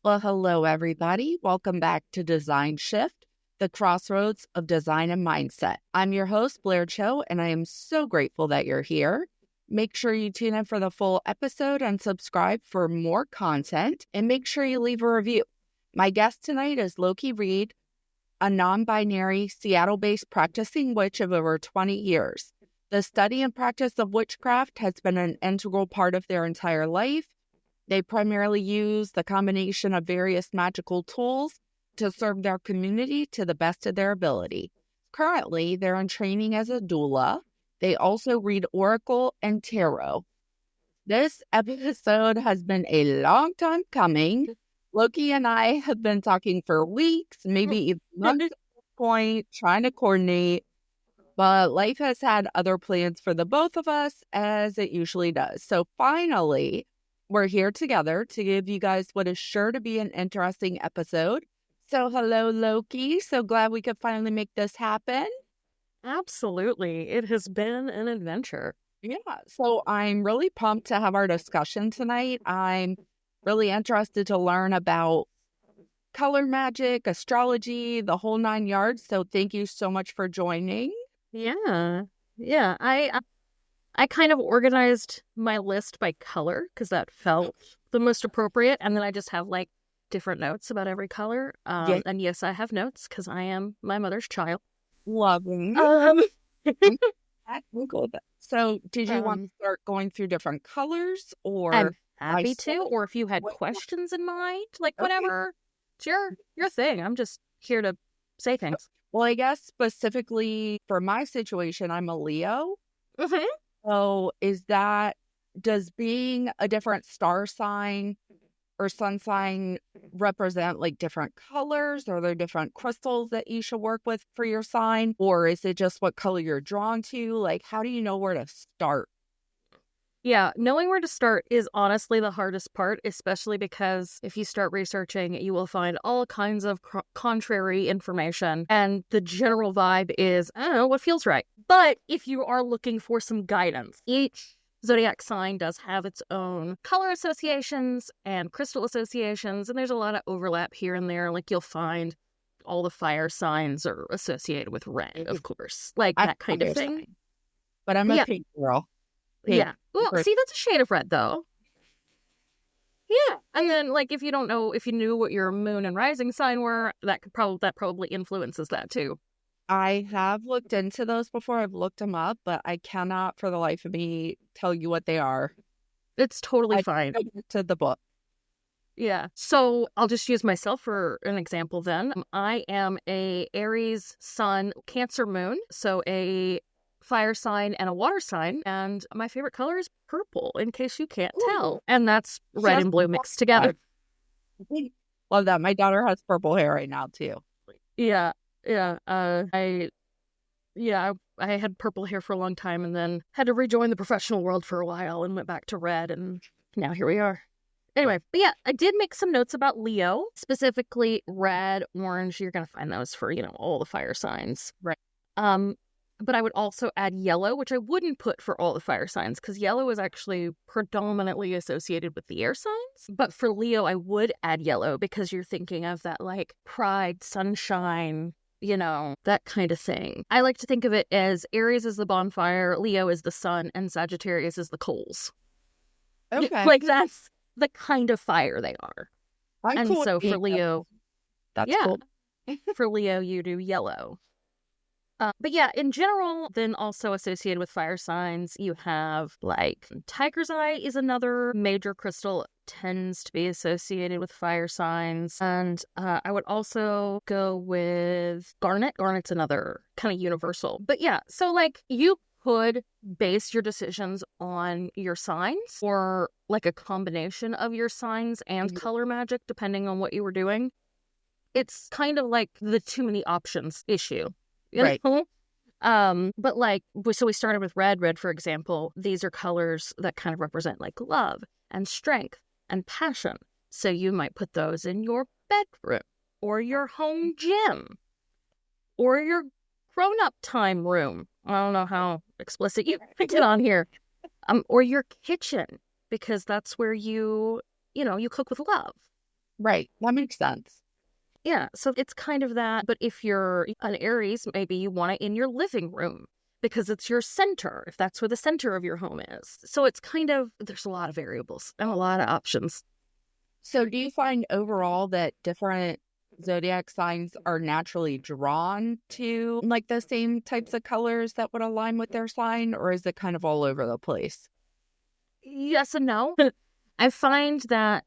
Well, hello, everybody. Welcome back to DesignShift, the crossroads of design and mindset. I'm your host, Blair Cho, and I am so grateful that you're here. Make sure you tune in for the full episode and subscribe for more content, and make sure you leave a review. My guest tonight is Lowkie Reed, a non-binary, Seattle-based practicing witch of over 20 years. The study and practice of witchcraft has been an integral part of their entire life. They primarily use the combination of various magical tools to serve their community to the best of their ability. Currently, they're in training as a doula. They also read oracle and tarot. This episode has been a long time coming. Lowkie and I have been talking for weeks, maybe even months at this point, trying to coordinate. But life has had other plans for the both of us, as it usually does. So finally, we're here together to give you guys what is sure to be an interesting episode. So hello, Lowkie. So glad we could finally make this happen. Absolutely. It has been an adventure. Yeah. So I'm really pumped to have our discussion tonight. I'm really interested to learn about color magic, astrology, the whole 9 yards. So thank you so much for joining. Yeah. I kind of organized my list by color because that felt the most appropriate. And then I just have like different notes about every color. And yes, I have notes because I am my mother's child. Loving. So did you want to start going through different colors, or? I'm happy to, or if you had questions in mind, like whatever. It's your thing. I'm just here to say things. Well, I guess specifically for my situation, I'm a Leo. Mm-hmm. So does being a different star sign or sun sign represent like different colors? Are there different crystals that you should work with for your sign? Or is it just what color you're drawn to? Like, how do you know where to start? Yeah, knowing where to start is honestly the hardest part, especially because if you start researching, you will find all kinds of contrary information. And the general vibe is, I don't know, what feels right. But if you are looking for some guidance, each zodiac sign does have its own color associations and crystal associations. And there's a lot of overlap here and there. Like you'll find all the fire signs are associated with red, of course. Like that kind of thing. But I'm a pink girl. Yeah. Well, see, that's a shade of red, though. Yeah. And then, like, if you knew what your moon and rising sign were, that probably influences that, too. I have looked into those before. I've looked them up, but I cannot for the life of me tell you what they are. It's totally fine. To the book. Yeah. So I'll just use myself for an example then. I am a Aries sun, Cancer moon. So a fire sign and a water sign, and my favorite color is purple, in case you can't tell. And that's red and blue mixed together. Love that. My daughter has purple hair right now too. Yeah. I had purple hair for a long time and then had to rejoin the professional world for a while and went back to red, and now here we are. Anyway, but yeah, I did make some notes about Leo, specifically red, orange. You're gonna find those for, all the fire signs. Right. But I would also add yellow, which I wouldn't put for all the fire signs because yellow is actually predominantly associated with the air signs. But for Leo, I would add yellow because you're thinking of that like pride, sunshine, that kind of thing. I like to think of it as Aries is the bonfire, Leo is the sun, and Sagittarius is the coals. Okay. Like that's the kind of fire they are. So for Leo, that's cool. For Leo, you do yellow. But yeah, in general, then also associated with fire signs, you have like tiger's eye is another major crystal, tends to be associated with fire signs. And I would also go with garnet. Garnet's another kind of universal. But yeah, so like you could base your decisions on your signs or like a combination of your signs and color magic, depending on what you were doing. It's kind of like the too many options issue. Right. But like, so we started with red. Red, for example, these are colors that kind of represent like love and strength and passion. So you might put those in your bedroom or your home gym or your grown-up time room. I don't know how explicit you put it on here. Or your kitchen, because that's where you cook with love. Right. That makes sense. Yeah, so it's kind of that. But if you're an Aries, maybe you want it in your living room because it's your center, if that's where the center of your home is. So it's kind of, there's a lot of variables and a lot of options. So do you find overall that different zodiac signs are naturally drawn to like the same types of colors that would align with their sign, or is it kind of all over the place? Yes and no. I find that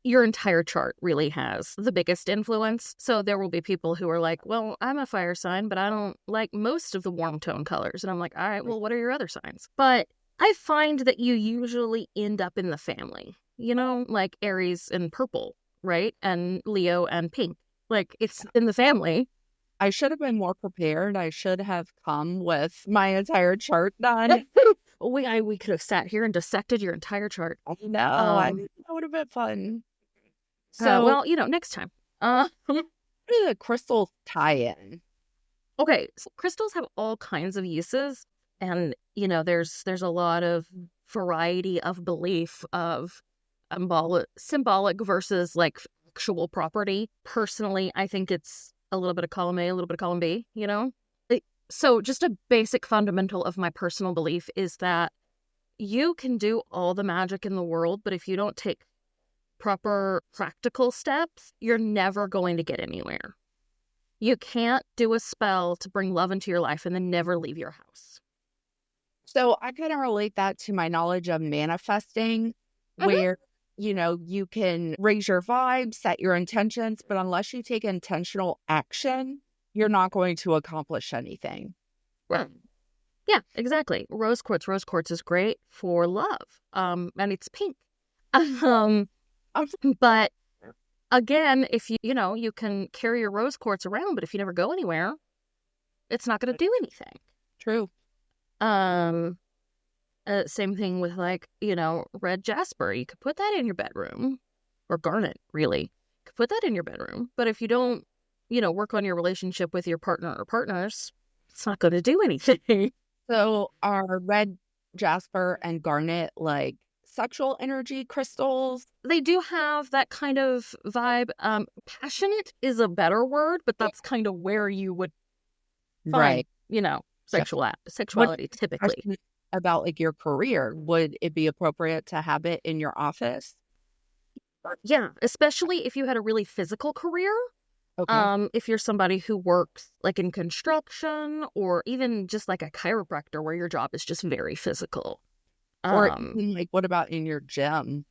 your entire chart really has the biggest influence. So there will be people who are like, well, I'm a fire sign, but I don't like most of the warm tone colors. And I'm like, all right, well, what are your other signs? But I find that you usually end up in the family, like Aries and purple, right? And Leo and pink. Like, it's in the family. I should have been more prepared. I should have come with my entire chart done. We could have sat here and dissected your entire chart. No, that would have been fun. So, well, next time. What do the crystals tie in? Okay, so crystals have all kinds of uses, and there's a lot of variety of belief of symbolic versus like actual property. Personally, I think it's a little bit of column A, a little bit of column B. So just a basic fundamental of my personal belief is that you can do all the magic in the world, but if you don't take proper practical steps, you're never going to get anywhere. You can't do a spell to bring love into your life and then never leave your house. So I kind of relate that to my knowledge of manifesting, where, you can raise your vibe, set your intentions, but unless you take intentional action, you're not going to accomplish anything. Right. Yeah, exactly. Rose quartz is great for love. And it's pink. But again, if you can carry your rose quartz around, but if you never go anywhere, it's not going to do anything. True. Same thing with red jasper. You could put that in your bedroom, or garnet, really. You could put that in your bedroom. But if you don't, work on your relationship with your partner or partners, it's not going to do anything. So are red jasper and garnet like sexual energy crystals? They do have that kind of vibe. Passionate is a better word, but that's kind of where you would find, sexuality typically. About like your career, would it be appropriate to have it in your office? Yeah, especially if you had a really physical career. Okay. If you're somebody who works like in construction or even just like a chiropractor where your job is just very physical. Or like, what about in your gym?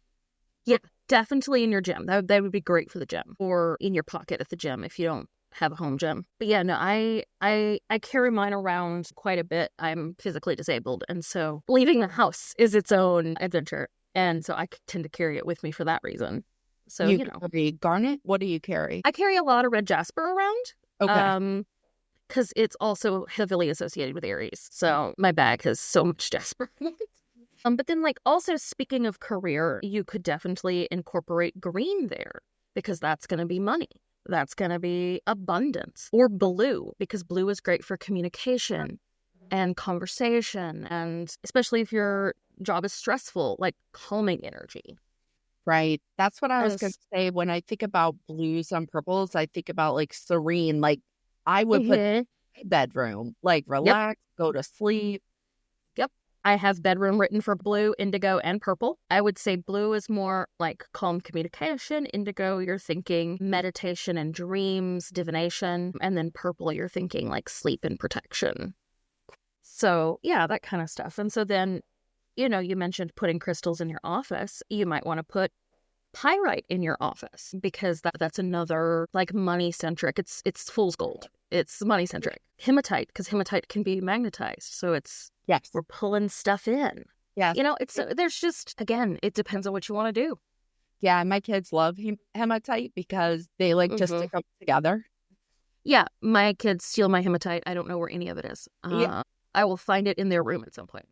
Yeah, definitely in your gym. That would be great for the gym, or in your pocket at the gym if you don't have a home gym. But yeah, no, I carry mine around quite a bit. I'm physically disabled, and so leaving the house is its own adventure. And so I tend to carry it with me for that reason. So, carry garnet? What do you carry? I carry a lot of red jasper around. Okay. Because it's also heavily associated with Aries. So my bag has so much jasper. But then, also speaking of career, you could definitely incorporate green there because that's going to be money. That's going to be abundance. Or blue, because blue is great for communication and conversation. And especially if your job is stressful, like calming energy. Right. That's what I was going to say. When I think about blues and purples, I think about like serene. Like I would put in my bedroom, like relax, go to sleep. Yep. I have bedroom written for blue, indigo, and purple. I would say blue is more like calm communication. Indigo, you're thinking meditation and dreams, divination. And then purple, you're thinking like sleep and protection. So yeah, that kind of stuff. And so then, you mentioned putting crystals in your office. You might want to put pyrite in your office because that's another like money centric. It's fool's gold. It's money centric. Hematite, because hematite can be magnetized. So we're pulling stuff in. Yeah. There's just, again, it depends on what you want to do. Yeah. My kids love hematite because they like to stick them together. Yeah. My kids steal my hematite. I don't know where any of it is. I will find it in their room at some point.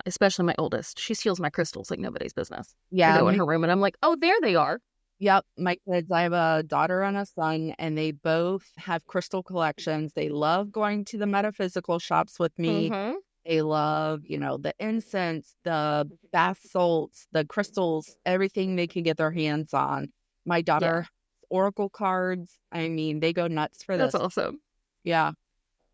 Especially my oldest. She steals my crystals like nobody's business. Yeah. I go in her room and I'm like, oh, there they are. Yep. My kids, I have a daughter and a son, and they both have crystal collections. They love going to the metaphysical shops with me. They love, the incense, the bath salts, the crystals, everything they can get their hands on. My daughter, oracle cards. I mean, they go nuts for That's this. awesome. Yeah.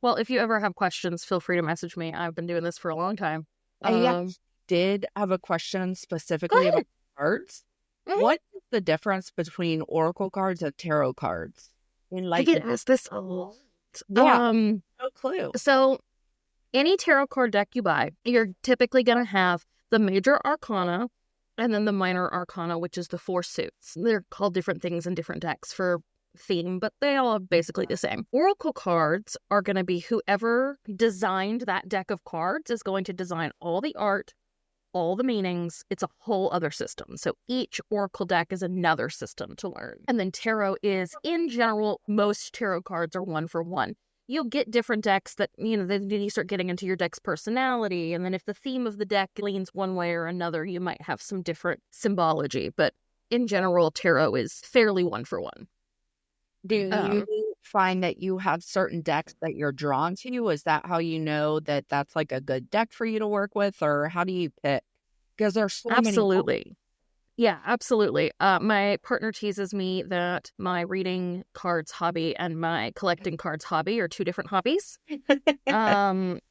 Well, if you ever have questions, feel free to message me. I've been doing this for a long time. I did have a question specifically about cards. Mm-hmm. What is the difference between oracle cards and tarot cards? I get asked this a lot. Yeah, no clue. So any tarot card deck you buy, you're typically going to have the major arcana and then the minor arcana, which is the 4 suits. They're called different things in different decks for theme, but they all are basically the same. Oracle cards are going to be whoever designed that deck of cards is going to design all the art, all the meanings. It's a whole other system. So each oracle deck is another system to learn. And then tarot is, in general, most tarot cards are 1 for 1. You'll get different decks that, then you start getting into your deck's personality. And then if the theme of the deck leans one way or another, you might have some different symbology. But in general, tarot is fairly 1 for 1. Do you find that you have certain decks that you're drawn to? Is that how you know that that's like a good deck for you to work with? Or how do you pick? Because there's so Absolutely. Yeah, absolutely. My partner teases me that my reading cards hobby and my collecting cards hobby are 2 different hobbies. Because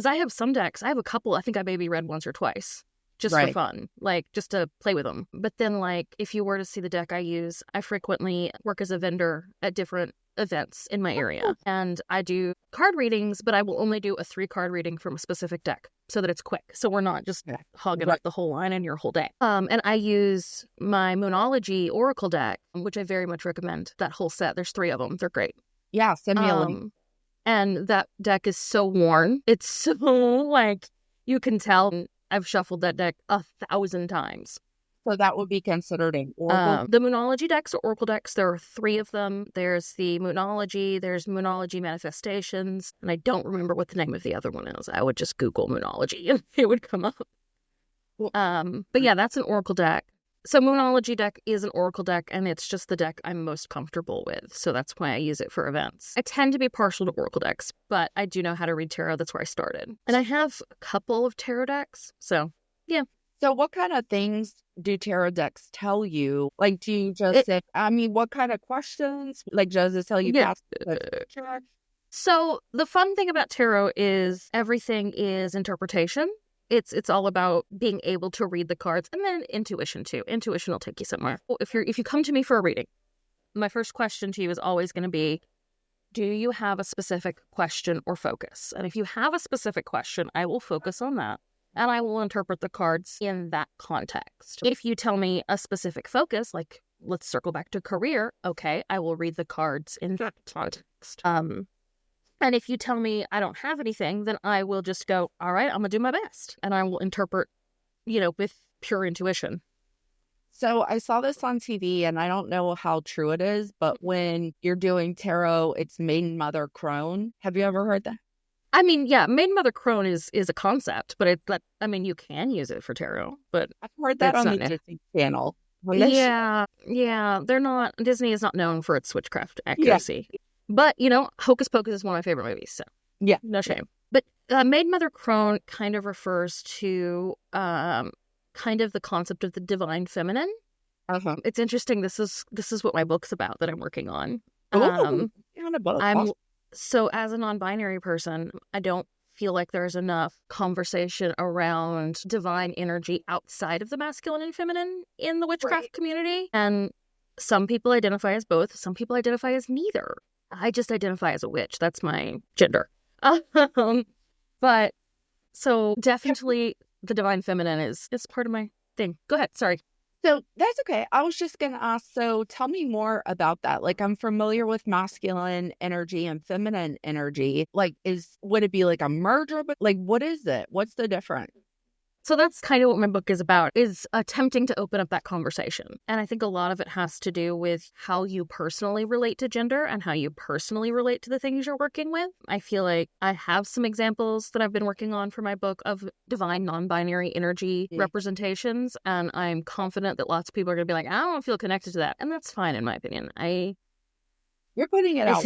I have some decks. I have a couple. I think I maybe read once or twice just for fun, just to play with them. But then, if you were to see the deck I use, I frequently work as a vendor at different events in my area. And I do card readings, but I will only do a 3-card reading from a specific deck so that it's quick. So we're not just hogging up the whole line in your whole day. And I use my Moonology Oracle deck, which I very much recommend. That whole set. There's 3 of them. They're great. Yeah, send me a link. And that deck is so worn. It's so, you can tell I've shuffled that deck 1,000 times. So that would be considered an oracle? The Moonology decks are oracle decks. There are 3 of them. There's the Moonology, there's Moonology Manifestations, and I don't remember what the name of the other one is. I would just Google Moonology and it would come up. But yeah, that's an oracle deck. So Moonology deck is an oracle deck, and it's just the deck I'm most comfortable with. So that's why I use it for events. I tend to be partial to oracle decks, but I do know how to read tarot. That's where I started. And I have a couple of tarot decks. So, yeah. So what kind of things do tarot decks tell you? Do you just say, what kind of questions? Does it tell you past the future? So the fun thing about tarot is everything is interpretation. It's all about being able to read the cards, and then intuition too. Intuition will take you somewhere. If you come to me for a reading, my first question to you is always going to be, do you have a specific question or focus? And if you have a specific question, I will focus on that, and I will interpret the cards in that context. If you tell me a specific focus, let's circle back to career, okay, I will read the cards in that context. And if you tell me I don't have anything, then I will just go, all right, I'm going to do my best. And I will interpret, with pure intuition. So I saw this on TV, and I don't know how true it is, but when you're doing tarot, it's Maiden Mother Crone. Have you ever heard that? I mean, yeah, Maiden Mother Crone is a concept, but you can use it for tarot. But I've heard that on the Disney Channel. Yeah, they're not. Disney is not known for its witchcraft accuracy. Yeah. But, Hocus Pocus is one of my favorite movies, so yeah, no shame. But Maiden Mother Crone kind of refers to kind of the concept of the divine feminine. It's interesting. This is what my book's about that I'm working on. So as a non-binary person, I don't feel like there's enough conversation around divine energy outside of the masculine and feminine in the witchcraft community. And some people identify as both. Some people identify as neither. I just identify as a witch. That's my gender. But so definitely the divine feminine is part of my thing. Go ahead. Sorry. So that's okay. I was just going to ask, so tell me more about that. I'm familiar with masculine energy and feminine energy. Would it be a merger? But what is it? What's the difference? So that's kind of what my book is about, is attempting to open up that conversation. And I think a lot of it has to do with how you personally relate to gender and how you personally relate to the things you're working with. I feel like I have some examples that I've been working on for my book of divine non-binary energy representations. And I'm confident that lots of people are going to be like, I don't feel connected to that. And that's fine, in my opinion. You're putting it out.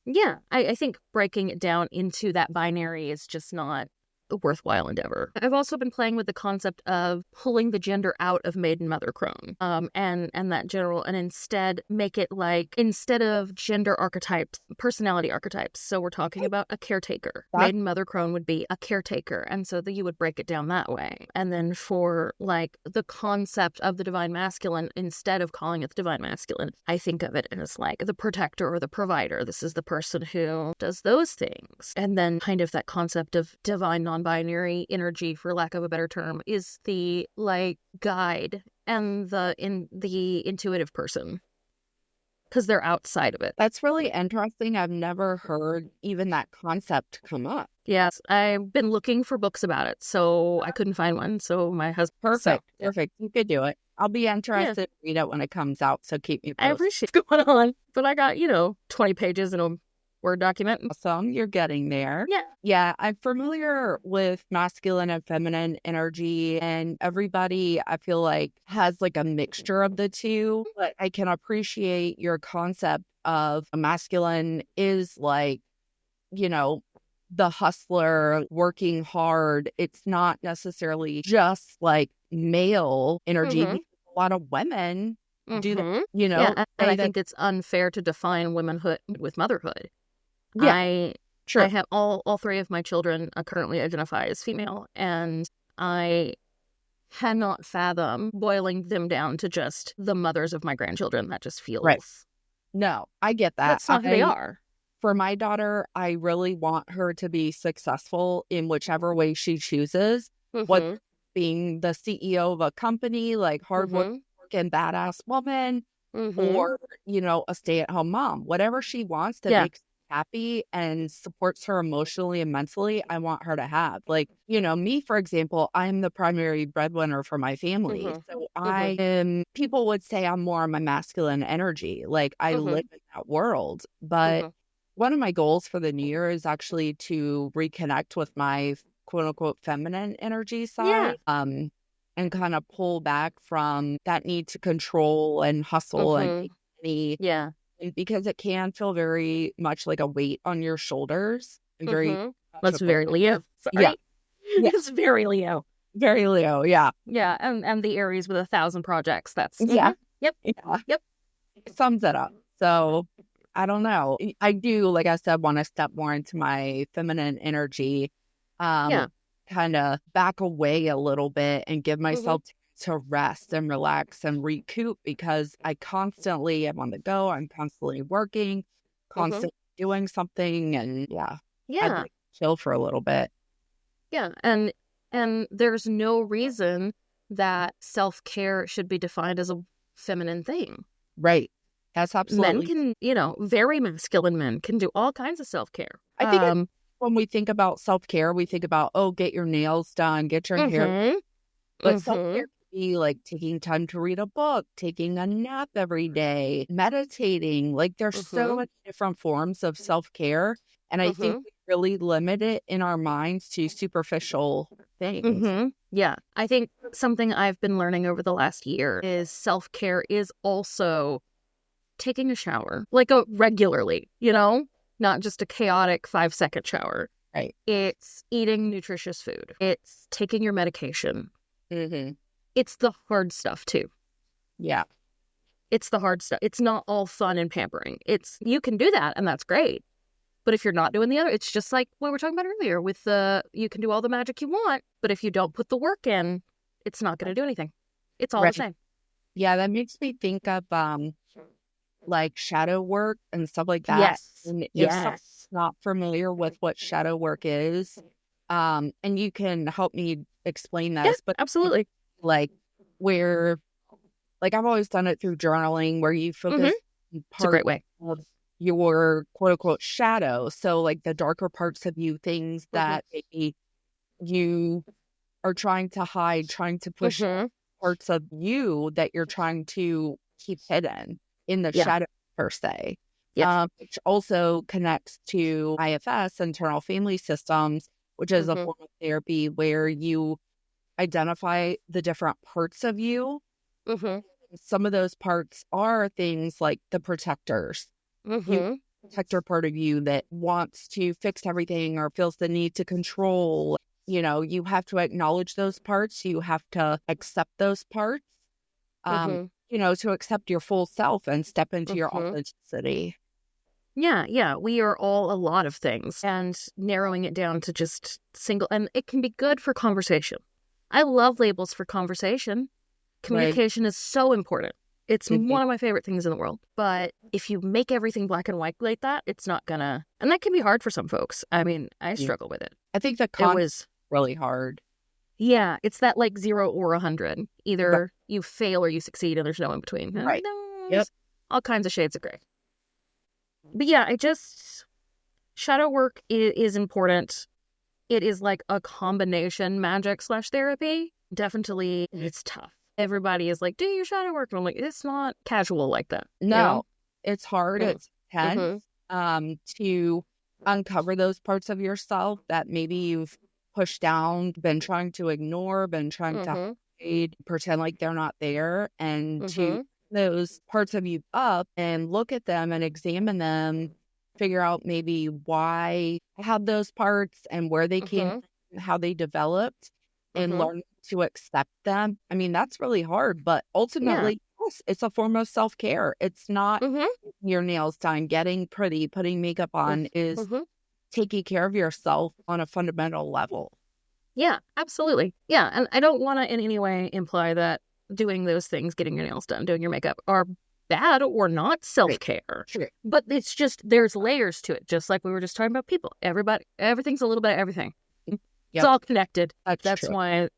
Yeah, I think breaking it down into that binary is just not a worthwhile endeavor. I've also been playing with the concept of pulling the gender out of maiden mother crone, and that general, and instead make it like, instead of gender archetypes, personality archetypes. So we're talking about a caretaker. Maiden mother crone would be a caretaker, and so that you would break it down that way. And then for like the concept of the divine masculine, instead of calling it the divine masculine, I think of it as like the protector or the provider. This is the person who does those things. And then kind of that concept of divine non-binary energy, for lack of a better term, is the like guide and the intuitive person, because they're outside of it. That's really interesting. I've never heard even that concept come up. Yes, I've been looking for books about it, so I couldn't find one. So my husband... Perfect. You could do it. I'll be interested to read it when it comes out, so keep me posted. I appreciate what's going on. But I got, 20 pages in a Word document. Awesome. You're getting there. Yeah. Yeah, I'm familiar with masculine and feminine energy, and everybody, I feel like, has like a mixture of the two. But I can appreciate your concept of a masculine is like, the hustler working hard. It's not necessarily just like male energy. Mm-hmm. A lot of women do that, Yeah, and I think it's unfair to define womanhood with motherhood. Yeah, I have all three of my children currently identify as female, and I cannot fathom boiling them down to just the mothers of my grandchildren. That just feels... Right. No, I get that. That's not who they are. For my daughter, I really want her to be successful in whichever way she chooses. Mm-hmm. What being the CEO of a company, like hardworking badass woman, or, a stay-at-home mom. Whatever she wants to make happy and supports her emotionally and mentally, I want her to have. Like, me, for example, I'm the primary breadwinner for my family. So I am, people would say I'm more of my masculine energy. Like, I live in that world. But one of my goals for the new year is actually to reconnect with my quote unquote feminine energy side. And kind of pull back from that need to control and hustle and make money. Yeah. Because it can feel very much like a weight on your shoulders. And That's very Leo. Sorry. Yeah. It's very Leo. Very Leo, yeah. Yeah, and the Aries with 1,000 projects. That's... Yeah. Yep. Yeah. Yep. It sums it up. So, I don't know. I do, like I said, want to step more into my feminine energy. Kind of back away a little bit and give myself to rest and relax and recoup, because I constantly am on the go. I'm constantly working, constantly doing something, and I'd like to chill for a little bit. Yeah, and there's no reason that self-care should be defined as a feminine thing. Right. That's absolutely... Men can, very masculine men can do all kinds of self-care. I think when we think about self-care, we think about, get your nails done, get your hair. But self-care can be like taking time to read a book, taking a nap every day, meditating. Like, there's so many different forms of self-care. And I think we really limit it in our minds to superficial things. Yeah. I think something I've been learning over the last year is self-care is also taking a shower, like regularly, not just a chaotic 5-second shower. Right. It's eating nutritious food. It's taking your medication. It's the hard stuff too. Yeah. It's the hard stuff. It's not all fun and pampering. You can do that, and that's great. But if you're not doing the other, it's just like what we were talking about earlier with you can do all the magic you want, but if you don't put the work in, it's not going to do anything. It's all the same. Yeah, that makes me think of like shadow work and stuff like that. Yes. And if someone's not familiar with what shadow work is, and you can help me explain this, but absolutely. Like where, like I've always done it through journaling, where you focus it's a great way of your quote unquote shadow. So like the darker parts of you, things that maybe you are trying to hide, trying to push parts of you that you're trying to keep hidden in the shadow per se. Which also connects to IFS, internal family systems, which is a form of therapy where you identify the different parts of you. Some of those parts are things like the protectors. Protector part of you that wants to fix everything or feels the need to control. you have to acknowledge those parts. You have to accept those parts, to accept your full self and step into your authenticity. Yeah. We are all a lot of things, and narrowing it down to just single, and it can be good for conversation. I love labels for conversation. Communication is so important. It's one of my favorite things in the world. But if you make everything black and white like that, it's not gonna, and that can be hard for some folks. I mean, I struggle with it. I think it was really hard. Yeah, it's that like 0 or 100. Either you fail or you succeed, and there's no in between. Right. There's all kinds of shades of gray. But yeah, shadow work is important. It is like a combination magic / therapy. Definitely, it's tough. Everybody is like, do your shadow work. And I'm like, it's not casual like that. No, it's hard. It's intense to uncover those parts of yourself that maybe you've pushed down, been trying to ignore, been trying to hide, pretend like they're not there, and to those parts of you up and look at them and examine them, figure out maybe why I have those parts and where they came from, how they developed, and learn to accept them. I mean, that's really hard, but ultimately, yes, it's a form of self-care. It's not your nails done, getting pretty, putting makeup on is taking care of yourself on a fundamental level. Yeah, absolutely. Yeah, and I don't want to in any way imply that doing those things, getting your nails done, doing your makeup, are bad or not self-care. Sure. But it's just, there's layers to it, just like we were just talking about people. Everything's a little bit of everything. It's all connected. That's true. why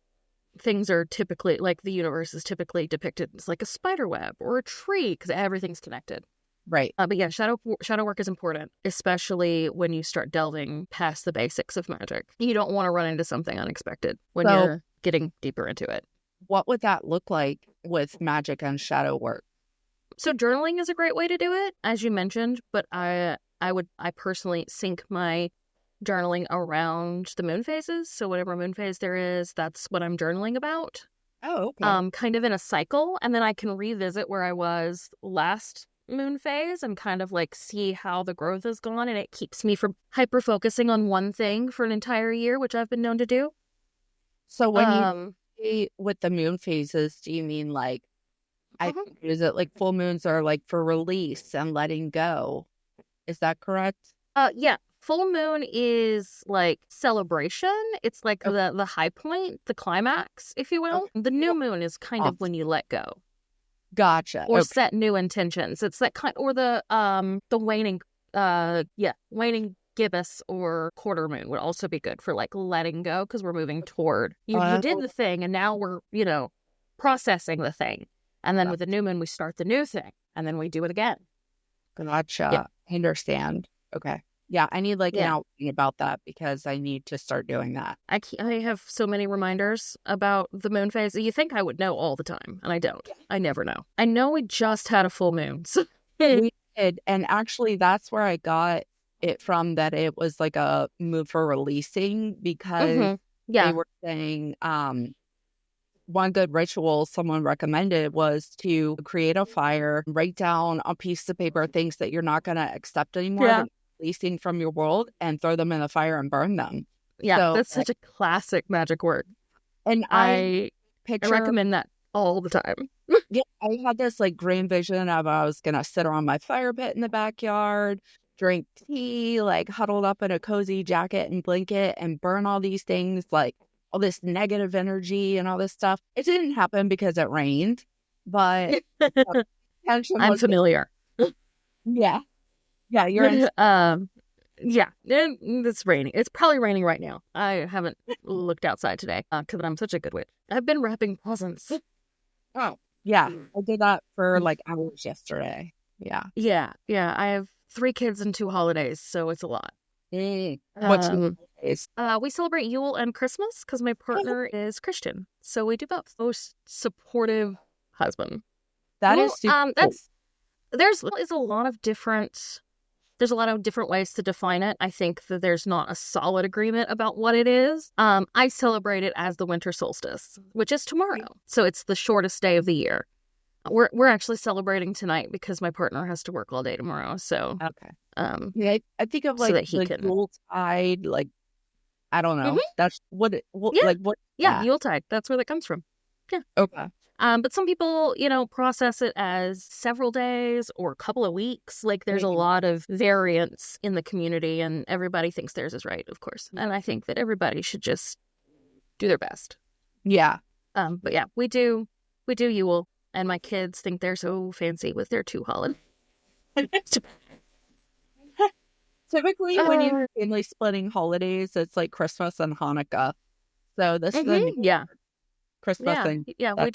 things are typically, like the universe is typically depicted as like a spider web or a tree, because everything's connected. Right. But yeah, shadow work is important, especially when you start delving past the basics of magic. You don't want to run into something unexpected when you're getting deeper into it. What would that look like with magic and shadow work? So journaling is a great way to do it, as you mentioned, but I personally sync my journaling around the moon phases. So whatever moon phase there is, that's what I'm journaling about. Oh, okay. Kind of in a cycle, and then I can revisit where I was last moon phase and kind of like see how the growth has gone, and it keeps me from hyper focusing on one thing for an entire year, which I've been known to do. So when you say with the moon phases, do you mean like is it like full moons are like for release and letting go? Is that correct? Yeah. Full moon is like celebration. It's like the high point, the climax, if you will. The new moon is kind of when you let go. Gotcha. Or set new intentions. It's that kind, or the waning, waning gibbous or quarter moon would also be good for like letting go, because we're moving toward, you did the thing and now we're, processing the thing. And then with the new moon, we start the new thing and then we do it again. Gotcha. Yeah. I understand. Okay. Yeah, I need an outline about that, because I need to start doing that. I have so many reminders about the moon phase. You think I would know all the time, and I don't. I never know. I know we just had a full moon. So. We did, and actually that's where I got it from, that it was like a move for releasing, because they were saying one good ritual someone recommended was to create a fire, write down on a piece of paper things that you're not going to accept anymore, releasing from your world, and throw them in the fire and burn them. Yeah, so, that's such a classic magic word. And I recommend that all the time. Yeah, I had this grand vision of I was going to sit around my fire pit in the backyard, drink tea, huddled up in a cozy jacket and blanket, and burn all these things, all this negative energy and all this stuff. It didn't happen because it rained, but I'm familiar. Yeah. Yeah, you're in. Yeah, it's raining. It's probably raining right now. I haven't looked outside today because I'm such a good witch. I've been wrapping presents. Oh, yeah. I did that for hours yesterday. Yeah. Yeah. I have 3 kids and 2 holidays, so it's a lot. What's holidays? We celebrate Yule and Christmas because my partner is Christian, so we do both. Most supportive husband. That is super cool. There's a lot of different ways to define it. I think that there's not a solid agreement about what it is. I celebrate it as the winter solstice, which is tomorrow. So it's the shortest day of the year. We're actually celebrating tonight because my partner has to work all day tomorrow. So okay. Yeah, I think of so that he the can... Yuletide. I don't know. That's what Yeah. like what. Yeah, Yuletide. That's where that comes from. Yeah. Okay. But some people, process it as several days or a couple of weeks. Like, there's a lot of variance in the community, and everybody thinks theirs is right, of course. And I think that everybody should just do their best. Yeah. But yeah, we do Yule, and my kids think they're so fancy with their 2 holidays. Typically, when you're family splitting holidays, it's like Christmas and Hanukkah. So this is a Christmas thing. Yeah, we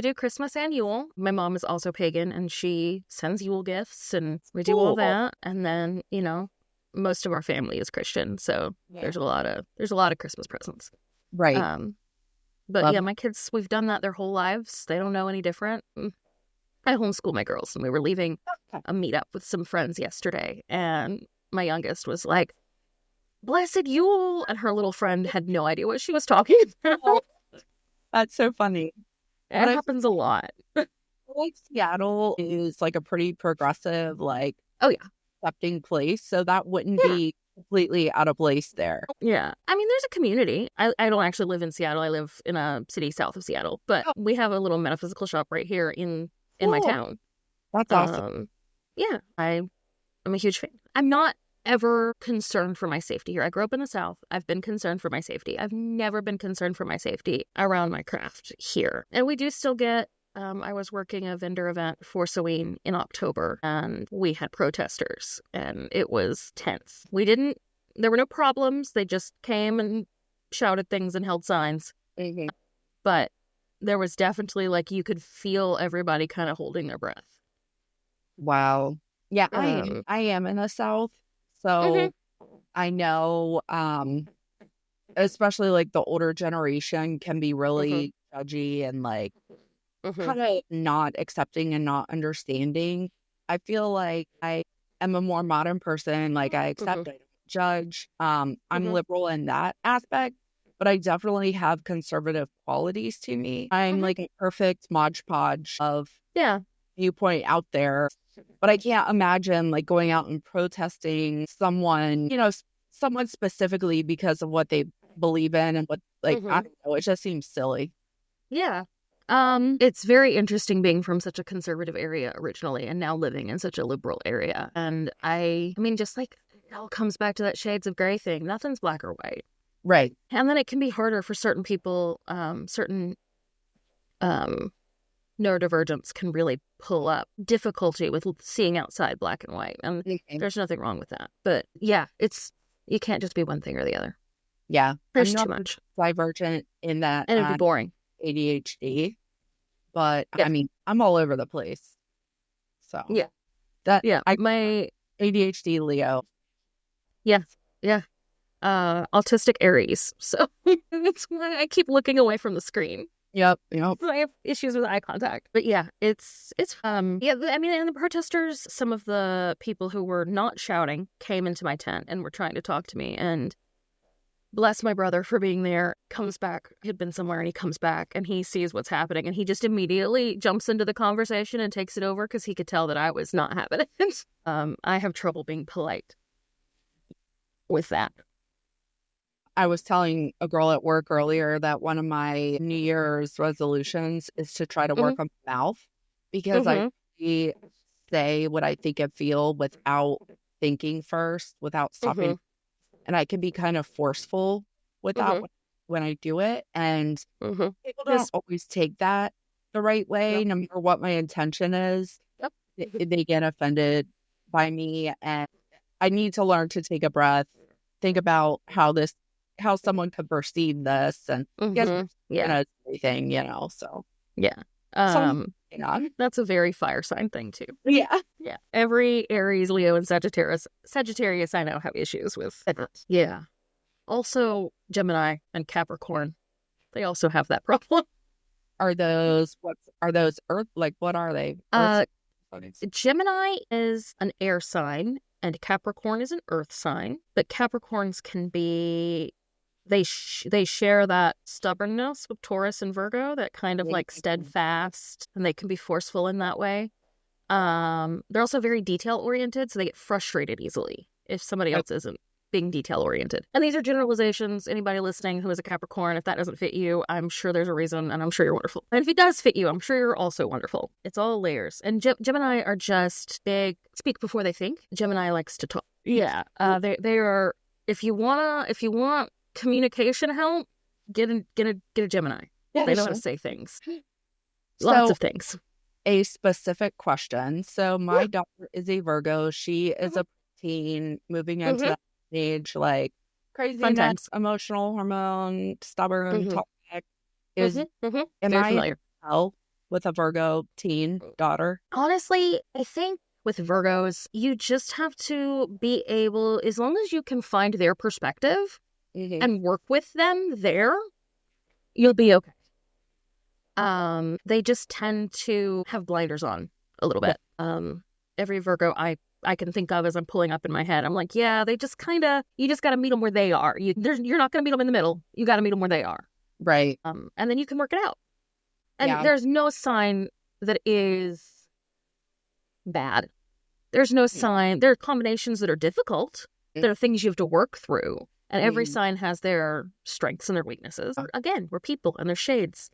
do Christmas and Yule. My mom is also pagan, and she sends Yule gifts, and we do all that. And then, most of our family is Christian, so there's a lot of Christmas presents. Right. But my kids, we've done that their whole lives. They don't know any different. I homeschool my girls, and we were leaving a meetup with some friends yesterday, and my youngest was like, "Blessed Yule," and her little friend had no idea what she was talking about. That's so funny. It happens a lot. Like Seattle is like a pretty progressive, like accepting place, so that wouldn't be completely out of place there. Yeah. I mean, there's a community. I don't actually live in Seattle. I live in a city south of Seattle, but we have a little metaphysical shop right here in my town. That's awesome. Yeah, I'm a huge fan. I'm not ever concerned for my safety here. I grew up in the South. I've been concerned for my safety. I've never been concerned for my safety around my craft here. And we do still get, I was working a vendor event for Soween in October, and we had protesters, and it was tense. There were no problems. They just came and shouted things and held signs. Mm-hmm. But there was definitely, like, you could feel everybody kind of holding their breath. Wow. Yeah, I am in the South. So I know, especially like the older generation can be really judgy and like kind of not accepting and not understanding. I feel like I am a more modern person. Like I accept, I don't judge. I'm liberal in that aspect, but I definitely have conservative qualities to me. I'm like a perfect Mod Podge of viewpoint out there. But I can't imagine like going out and protesting someone, someone specifically because of what they believe in and what, like, I don't know, it just seems silly. Yeah. It's very interesting being from such a conservative area originally and now living in such a liberal area. And I mean, just like it all comes back to that shades of gray thing. Nothing's black or white. Right. And then it can be harder for certain people, certain neurodivergence can really pull up difficulty with seeing outside black and white. And there's nothing wrong with that. But yeah, you can't just be one thing or the other. Yeah. There's too much. Divergent in that. And it'd be boring. ADHD. But I mean, I'm all over the place. So. Yeah. My ADHD Leo. Yeah. Yeah. Autistic Aries. So that's why I keep looking away from the screen. Yep. I have issues with eye contact. But yeah, it's I mean, and the protesters, some of the people who were not shouting came into my tent and were trying to talk to me, and bless my brother for being there, comes back, he'd been somewhere, and he comes back and he sees what's happening, and he just immediately jumps into the conversation and takes it over because he could tell that I was not having it. I have trouble being polite with that. I was telling a girl at work earlier that one of my New Year's resolutions is to try to work on my mouth, because I really say what I think and feel without thinking first, without stopping. And I can be kind of forceful with that when I do it. And people don't always take that the right way, no matter what my intention is. They get offended by me. And I need to learn to take a breath, think about how someone could perceive this, and everything, so. Yeah. That's a very fire sign thing too. Yeah. Yeah. Every Aries, Leo, and Sagittarius I know have issues with. Yeah. Also Gemini and Capricorn. They also have that problem. Are those Earth? Like, what are they? Gemini is an air sign and Capricorn is an earth sign. But Capricorns can be, they share that stubbornness with Taurus and Virgo, that kind of like steadfast, and they can be forceful in that way. They're also very detail oriented, so they get frustrated easily if somebody else isn't. being detail-oriented. And these are generalizations. Anybody listening who is a Capricorn, if that doesn't fit you, I'm sure there's a reason, and I'm sure you're wonderful. And if it does fit you, I'm sure you're also wonderful. It's all layers. And Gemini are just big, speak before they think. Gemini likes to talk. Yeah, they are. If you want communication help, get a Gemini. Yeah, they know how to say things. Lots of things. A specific question. So my daughter is a Virgo. She is a teen moving into that age, like craziness, emotional, hormone, stubborn, toxic. Am I familiar with a Virgo teen daughter? Honestly, I think with Virgos, you just have to be able, as long as you can find their perspective and work with them there, you'll be okay. They just tend to have blinders on a little bit. Every Virgo I can think of as I'm pulling up in my head, I'm like, yeah, they just you just got to meet them where they are. You're not going to meet them in the middle. You got to meet them where they are. Right. And then you can work it out. And there's no sign that is bad. There's no sign. There are combinations that are difficult. There are things you have to work through. And every sign has their strengths and their weaknesses. Again, we're people and there's shades.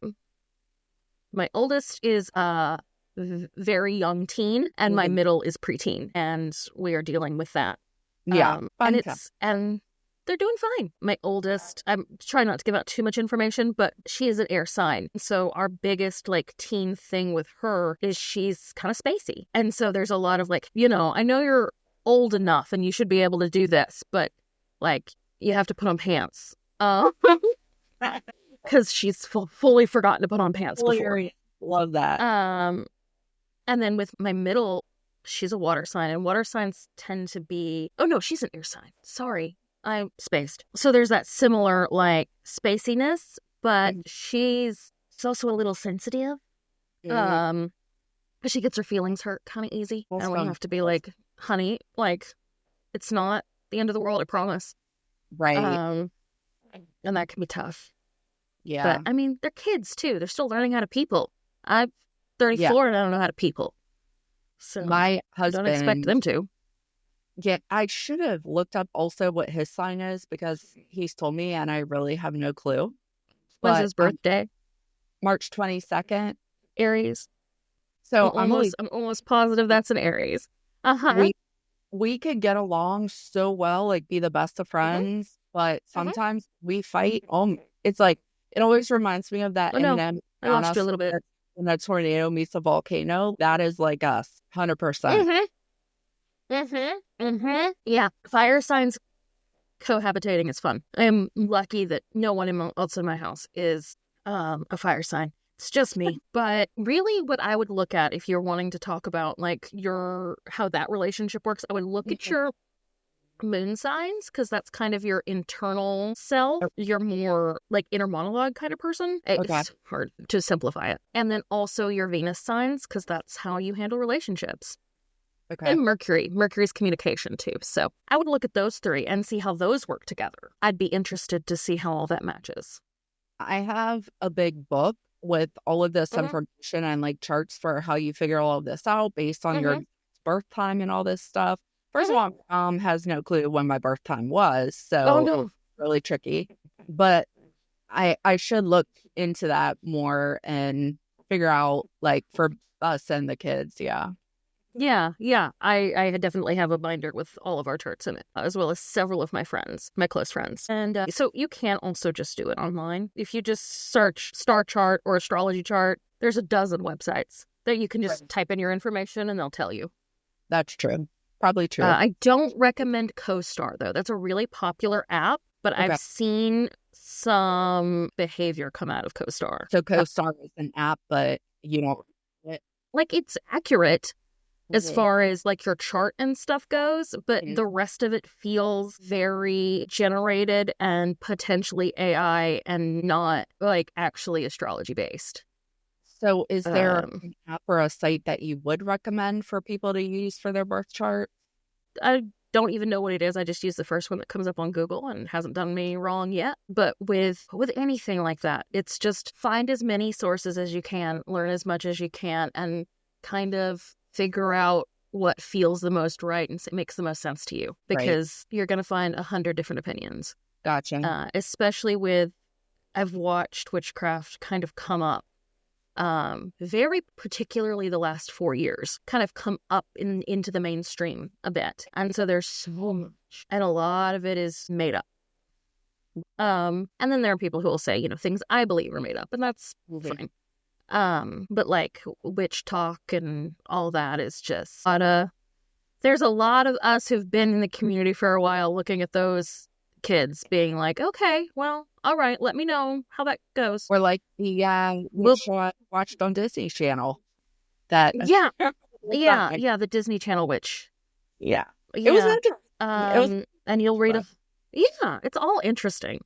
My oldest is a very young teen, and my middle is preteen, and we are dealing with that. Yeah, and they're doing fine. My oldest, I'm trying not to give out too much information, but she is an air sign. So our biggest teen thing with her is she's kind of spacey, and so there's a lot of I know you're old enough and you should be able to do this, but you have to put on pants. Because she's fully forgotten to put on pants before. Love that. And then with my middle, she's a water sign, and water signs tend to be... Oh, no, she's an air sign. Sorry, I'm spaced. So there's that similar, spaciness, but she's also a little sensitive. But she gets her feelings hurt kind of easy. I don't have to be honey, it's not the end of the world, I promise. Right. And that can be tough. Yeah. But, they're kids, too. They're still learning how to people. I'm 34 and I don't know how to people. So my husband... don't expect them to. Yeah, I should have looked up also what his sign is, because he's told me and I really have no clue. When's his birthday? March 22nd. Aries. So I'm almost positive that's an Aries. We could get along so well, be the best of friends, but sometimes we fight. It's it always reminds me of that Eminem. I lost you a little bit. When a tornado meets a volcano, that is us, 100%. Yeah, fire signs cohabitating is fun. I'm lucky that no one else in my house is a fire sign. It's just me. But really what I would look at if you're wanting to talk about how that relationship works, I would look at your moon signs, because that's kind of your internal self. You're more inner monologue kind of person. It's hard to simplify it. And then also your Venus signs, because that's how you handle relationships. Okay. And Mercury's communication too. So I would look at those three and see how those work together. I'd be interested to see how all that matches. I have a big book with all of this information and charts for how you figure all of this out based on your birth time and all this stuff. First of all, my mom has no clue when my birth time was, so it's really tricky. But I should look into that more and figure out, for us and the kids, yeah. Yeah. I definitely have a binder with all of our charts in it, as well as several of my close friends. And so you can also just do it online. If you just search star chart or astrology chart, there's a dozen websites that you can just type in your information and they'll tell you. That's true. Probably true. I don't recommend CoStar, though. That's a really popular app, but I've seen some behavior come out of CoStar. So CoStar is an app, but you don't... It's accurate as far as your chart and stuff goes, but the rest of it feels very generated and potentially AI and not actually astrology based. So is there an app or a site that you would recommend for people to use for their birth chart? I don't even know what it is. I just use the first one that comes up on Google and hasn't done me wrong yet. But with anything like that, it's just find as many sources as you can, learn as much as you can, and kind of figure out what feels the most right and makes the most sense to you, because you're going to find 100 different opinions. Gotcha. Especially I've watched witchcraft kind of come up, very particularly the last 4 years, kind of come up into the mainstream a bit. And so there's so much, and a lot of it is made up. And then there are people who will say, things I believe are made up, and that's fine. But like witch talk and all that is just there's a lot of us who've been in the community for a while looking at those kids being like, okay, well, all right, let me know how that goes. Or like the witch I watched on Disney Channel. The Disney Channel witch. Yeah. It was interesting. And you'll read it's all interesting.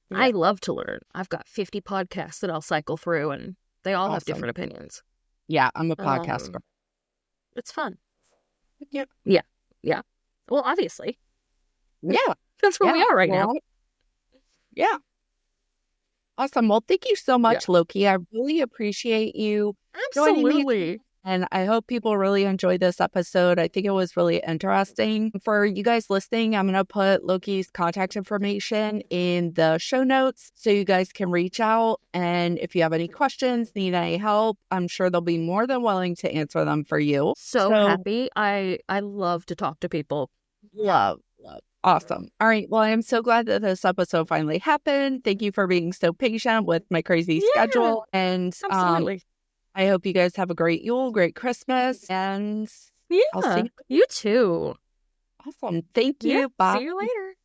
Yeah. I love to learn. I've got 50 podcasts that I'll cycle through, and they all have different opinions. Yeah, I'm a podcaster. It's fun. Yep. Yeah. Well, obviously. Yeah. That's where we are right now. Yeah. Awesome. Well, thank you so much, Lowkie. I really appreciate you joining me. And I hope people really enjoyed this episode. I think it was really interesting. For you guys listening, I'm going to put Lowkie's contact information in the show notes so you guys can reach out. And if you have any questions, need any help, I'm sure they'll be more than willing to answer them for you. So happy. I love to talk to people. Love. Awesome. All right. Well, I am so glad that this episode finally happened. Thank you for being so patient with my crazy schedule. And absolutely. I hope you guys have a great Yule, great Christmas, and I'll see you too. Awesome. Thank you. Yeah, Bye. see you later.